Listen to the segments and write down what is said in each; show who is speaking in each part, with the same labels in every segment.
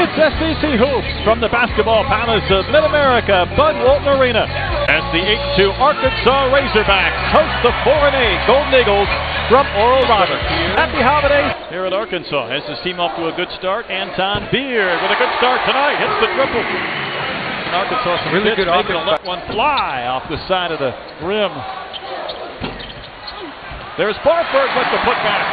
Speaker 1: It's SEC Hoops from the Basketball Palace of Mid-America, Bud Walton Arena, as the 8-2 Arkansas Razorbacks host the 4-8 Golden Eagles from Oral Roberts. Happy holidays here at Arkansas. Has his team off to a good start. Anton Beard with a good start tonight. Hits the triple. Arkansas some really good offense. Let one fly off the side of the rim. There's Barford with the putback.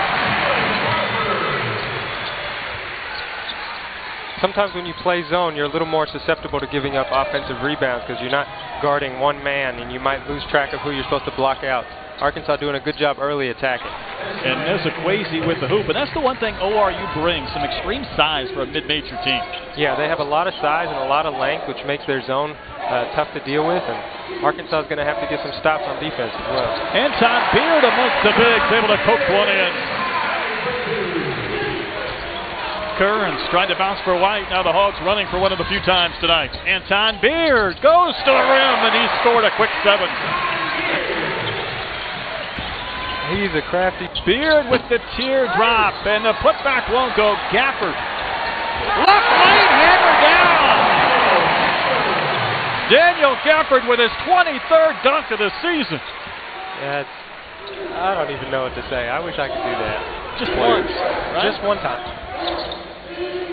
Speaker 2: Sometimes when you play zone, you're a little more susceptible to giving up offensive rebounds because you're not guarding one man and you might lose track of who you're supposed to block out. Arkansas doing a good job early attacking.
Speaker 1: And Nezukwesi with the hoop. And that's the one thing ORU brings, some extreme size for a mid-major team.
Speaker 2: Yeah, they have a lot of size and a lot of length, which makes their zone tough to deal with. And Arkansas is going to have to get some stops on defense as well. Anton
Speaker 1: Beard amongst the bigs, able to coax one in. Kearns tried to bounce for White. Now the Hogs running for one of the few times tonight. Anton Beard goes to the rim, and he scored a quick 7.
Speaker 2: He's a crafty.
Speaker 1: Beard with the teardrop, and the putback won't go. Gafford. Left lane hammer down. Daniel Gafford with his 23rd dunk of the season.
Speaker 2: Yeah, I don't even know what to say. I wish I could do that.
Speaker 1: Just once, right?
Speaker 2: Just one time.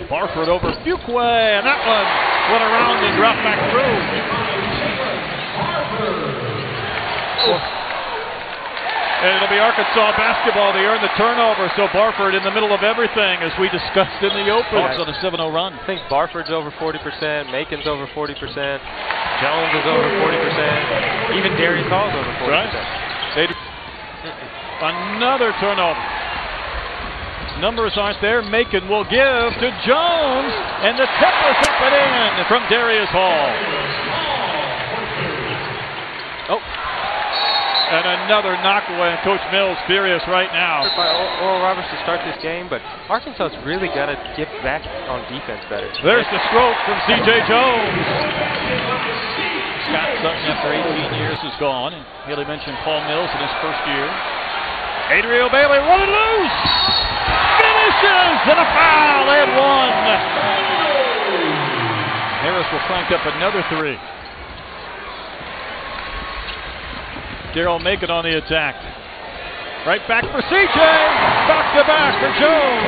Speaker 1: Barford over Fuqua, and that one went around and dropped back through. And it'll be Arkansas basketball. They earn the turnover, so Barford in the middle of everything, as we discussed in the open. Hawks on a 7-0 run.
Speaker 2: I think Barford's over 40%, Macon's over 40%, Jones is over 40%, even Darius Hall's over 40%.
Speaker 1: Right. Another turnover. Numbers aren't there. Macon will give to Jones, and the tip was up and in from Darius Hall. Oh. And another knockaway, and Coach Mills furious right now.
Speaker 2: By Oral Roberts to start this game, but Arkansas's really got to get back on defense better.
Speaker 1: There's the stroke from C.J. Jones. Scott Sutton, after 18 years, is gone. And Haley mentioned Paul Mills in his first year. Adriel Bailey running loose. Finishes, and a foul, and one. Harris will crank up another 3. Daryl Macon on the attack. Right back for CJ. Back to back for Jones.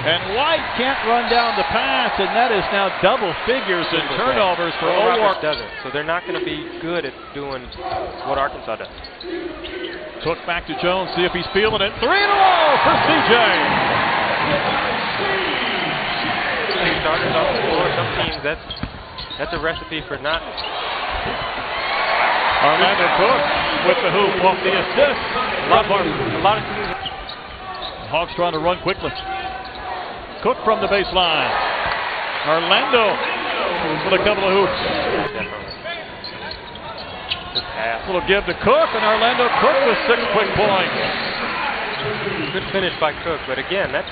Speaker 1: And White can't run down the pass, and that is now double figures in turnovers for ORU.
Speaker 2: Doesn't, so they're not going to be good at doing what Arkansas does.
Speaker 1: Took back to Jones, see if he's feeling it. 3 in a row for CJ.
Speaker 2: Starters off the floor. Some teams, that's a recipe for not.
Speaker 1: Orlando Cook with the hoop off the assist.
Speaker 2: A lot of teams.
Speaker 1: Hawks trying to run quickly. Cook from the baseline. Orlando with a couple of hoops. Little give to Cook, and Orlando Cook with 6 quick points.
Speaker 2: Good finish by Cook, but again, that's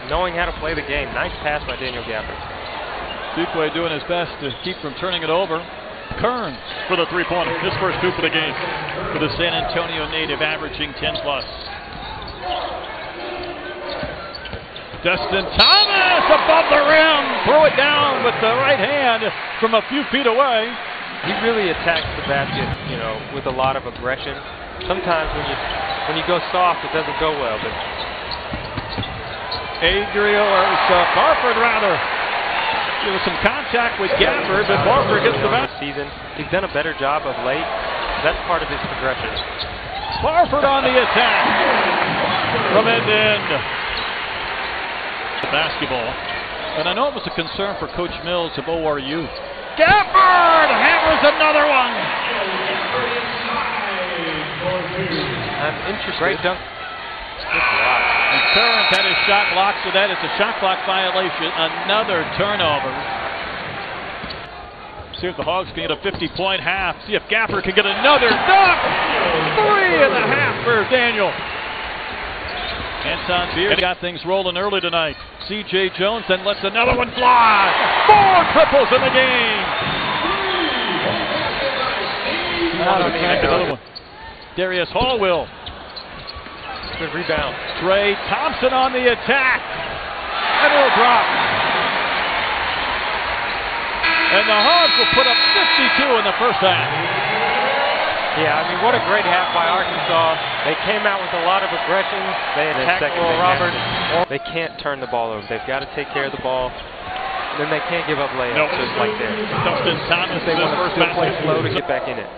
Speaker 2: knowing how to play the game. Nice pass by Daniel Gafford.
Speaker 1: Fuqua doing his best to keep from turning it over. Kearns for the 3-pointer. His first hoop of the game for the San Antonio native, averaging 10+. Dustin Thomas above the rim. Throw it down with the right hand from a few feet away.
Speaker 2: He really attacks the basket, with a lot of aggression. Sometimes when you go soft, it doesn't go well. But
Speaker 1: Barford rather. There was some contact with Gafford, but Barford gets the back.
Speaker 2: Season. He's done a better job of late. That's part of his progression.
Speaker 1: Barford on the attack from end to end. Basketball, and I know it was a concern for Coach Mills of ORU. Gafford hammers another one.
Speaker 2: I'm interested. Great dunk.
Speaker 1: And Kearns had his shot blocked, so that is a shot clock violation. Another turnover. See if the Hogs can get a 50-point half. See if Gafford can get another dunk. 3.5 for Daniel. Anton Beard got things rolling early tonight. C.J. Jones then lets another one fly. 4 triples in the game. Another one. Darius Hall will.
Speaker 2: Good rebound.
Speaker 1: Trey Thompson on the attack. and it'll drop. And the Hogs will put up 52 in the first half.
Speaker 2: Yeah, I mean, what a great half by Arkansas. They came out with a lot of aggression. They attacked Oral Roberts. They can't turn the ball over. They've got to take care of the ball. And then they can't give up layups just like that.
Speaker 1: Dustin Thomas,
Speaker 2: they want to
Speaker 1: first
Speaker 2: still play
Speaker 1: basket.
Speaker 2: slow to get back in it.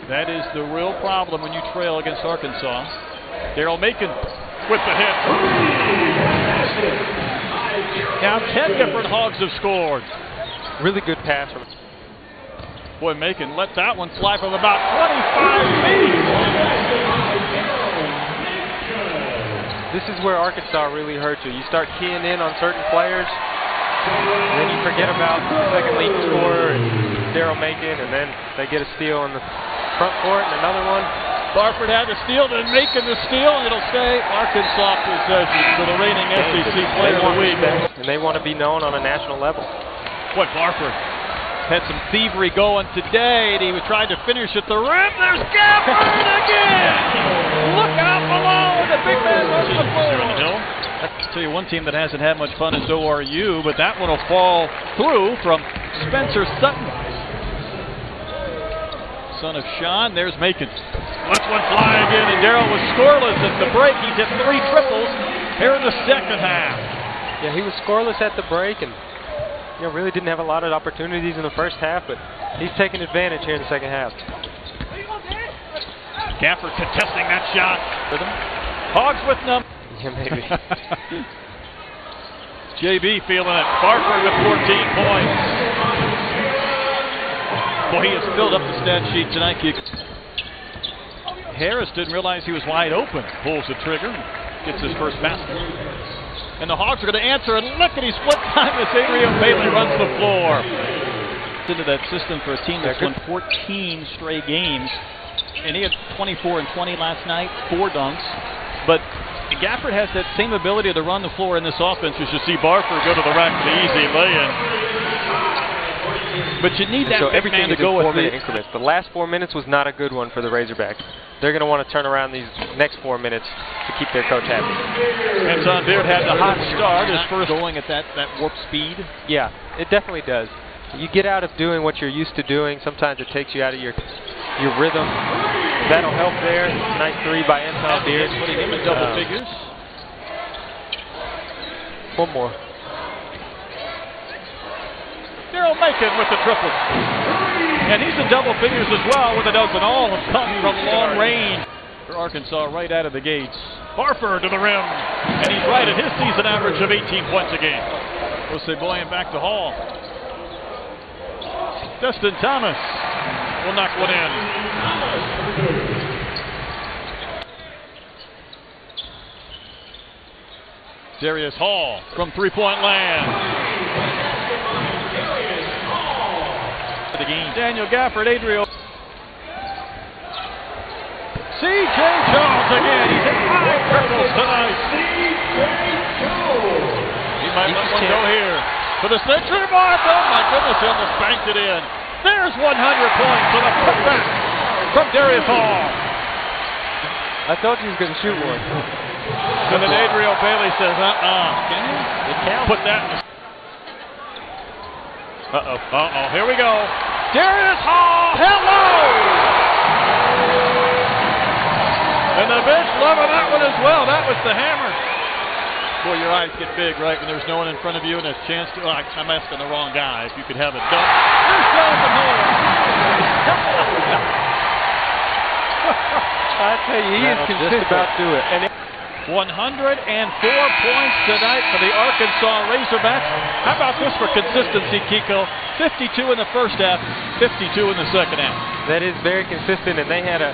Speaker 1: That is the real problem when you trail against Arkansas. Daryl Macon with the hit. Now 10 different Hogs have scored.
Speaker 2: Really good pass from.
Speaker 1: Boy, Macon let that one fly from about 25 feet.
Speaker 2: This is where Arkansas really hurts you. You start keying in on certain players, and then you forget about the second leading scorer and Daryl Macon, and then they get a steal in the front court and another one.
Speaker 1: Barford had the steal, then Macon the steal, and it'll stay Arkansas possession for the reigning SEC Player of the Week.
Speaker 2: And they want to be known on a national level.
Speaker 1: Boy, Barford had some thievery going today, and he was trying to finish at the rim. There's Gafford again! Look out below! The big man runs the floor. I'll tell you one team that hasn't had much fun is ORU, but that one will fall through from Spencer Sutton. Son of Sean, there's Macon. Lets one fly again, and Daryl was scoreless at the break. He's hit 3 triples here in the second half.
Speaker 2: Yeah, he was scoreless at the break, and really didn't have a lot of opportunities in the first half, but he's taking advantage here in the second half.
Speaker 1: Gafford contesting that shot for them. Hogs with them.
Speaker 2: Yeah, maybe.
Speaker 1: JB feeling it. Barford with 14 points. Boy, he has filled up the stat sheet tonight. Harris didn't realize he was wide open. Pulls the trigger, gets his first basket. And the Hogs are going to answer, and look at he split time as Adrian Bailey runs the floor. Into that system for a team that's won 14 straight games. And he had 24 and 20 last night, 4 dunks. But Gafford has that same ability to run the floor in this offense. You should see Barford go to the rack for the easy lay-in. But you need that big man to go with
Speaker 2: 4-minute increments. The last 4 minutes was not a good one for the Razorbacks. They're going to want to turn around these next 4 minutes to keep their coach happy.
Speaker 1: Anton Beard had the hot start, his first going at that warp speed.
Speaker 2: Yeah, it definitely does. You get out of doing what you're used to doing. Sometimes it takes you out of your rhythm. That'll help there. Nice 3 by Anton Beard.
Speaker 1: Putting him in double figures.
Speaker 2: One more.
Speaker 1: Daryl Macon with the triple. And he's in double figures as well with a dozen. All have come from long range. For Arkansas right out of the gates. Barford to the rim. And he's right at his season average of 18 points a game. Jose Boyan back to Hall. Dustin Thomas will knock one in. Darius Hall from three-point land. The game. Daniel Gafford, Adriel. C.J. Jones again. He's hit 5 triples tonight. He might let one go here. For the century mark. Oh my goodness, he almost banked it in. There's 100 points on a putback from Darius Hall.
Speaker 2: I thought he was going to shoot one.
Speaker 1: And then Adriel Bailey says, can you?
Speaker 2: It counts.
Speaker 1: Put that in the... Here we go. Darius Hall, hello! And the bench loving that one as well. That was the hammer. Boy, your eyes get big, right, when there's no one in front of you and a chance to... I'm asking the wrong guy. If you could have a dunk. Here's Jonathan Hall.
Speaker 2: I tell you, he is just about to do it. And
Speaker 1: 104 points tonight for the Arkansas Razorbacks. How about this for consistency, Kiko? 52 in the first half, 52 in the second half.
Speaker 2: That is very consistent, and they had a